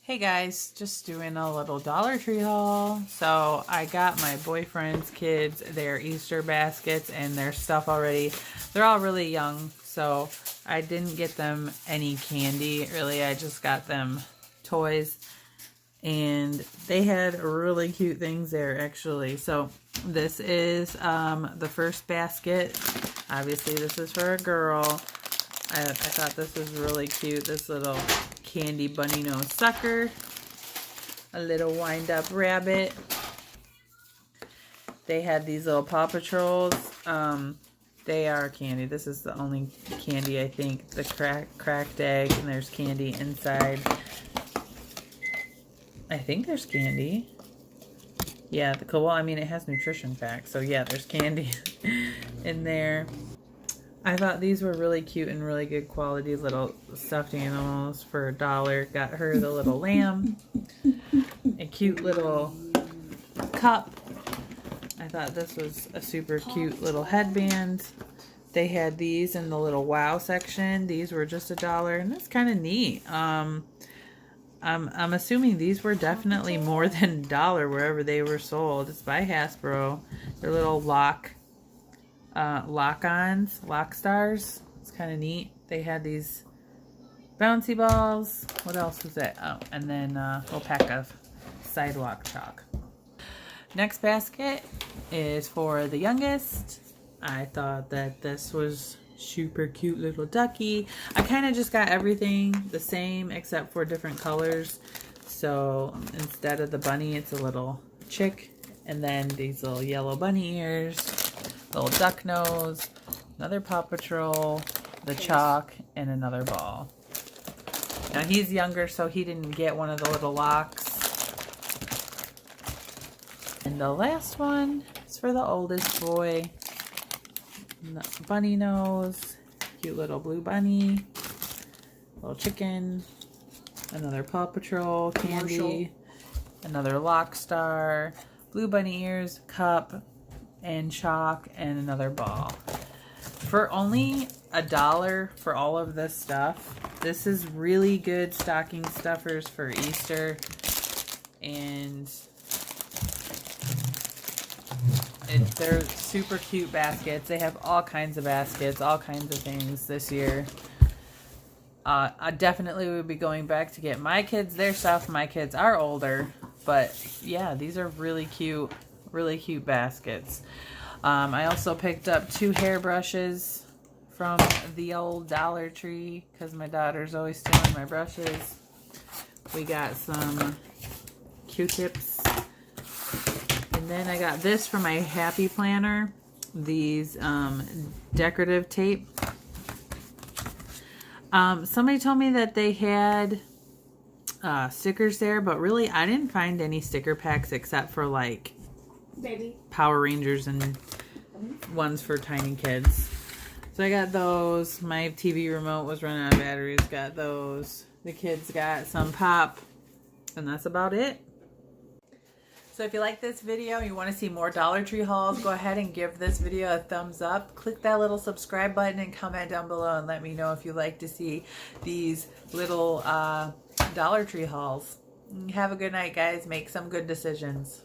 Hey guys, just doing a little Dollar Tree haul. So I got my boyfriend's kids their Easter baskets and their stuff already. They're all really young, so I didn't get them any candy. Really, I just got them toys. And they had really cute things there, actually. So this is the first basket. Obviously, this is for a girl. I thought this was really cute. This little candy bunny nose sucker. A little wind up rabbit. They had these little Paw Patrols. They are candy. This is the only candy, I think. The cracked egg, and there's candy inside. I think there's candy. Yeah, well, I mean, it has nutrition facts, so yeah, there's candy in there. I thought these were really cute and really good quality little stuffed animals for $1. Got her the little lamb, a cute little cup. I thought this was a super cute little headband. They had these in the little wow section. These were just $1, and that's kind of neat. I'm assuming these were definitely more than $1 wherever they were sold. It's by Hasbro. They're little lock-ons, lock stars. It's kind of neat. They had these bouncy balls. What else was it? Oh, and then a little pack of sidewalk chalk. Next basket is for the youngest. I thought that this was super cute little ducky. I kind of just got everything the same except for different colors. So instead of the bunny, it's a little chick. And then these little yellow bunny ears. Little duck nose, another Paw Patrol, the chalk, and another ball. Now he's younger, so he didn't get one of the little locks. And the last one is for the oldest boy. Bunny nose, cute little blue bunny, little chicken, another Paw Patrol candy, another lock star, blue bunny ears, cup, and chalk, and another ball. For only $1 for all of this stuff, this is really good stocking stuffers for Easter. And they're super cute baskets. They have all kinds of baskets, all kinds of things this year. I definitely would be going back to get my kids their stuff. My kids are older, but yeah, these are really cute baskets. I also picked up 2 hairbrushes from the old Dollar Tree because my daughter's always stealing my brushes. We got some Q-tips. And then I got this for my Happy Planner. These decorative tape. Somebody told me that they had stickers there, but really I didn't find any sticker packs except for like Power Rangers and ones for tiny kids. So I got those. My TV remote was running out of batteries. Got those. The kids got some pop. And that's about it. So if you like this video and you want to see more Dollar Tree hauls, go ahead and give this video a thumbs up. Click that little subscribe button and comment down below and let me know if you'd like to see these little Dollar Tree hauls. Have a good night, guys. Make some good decisions.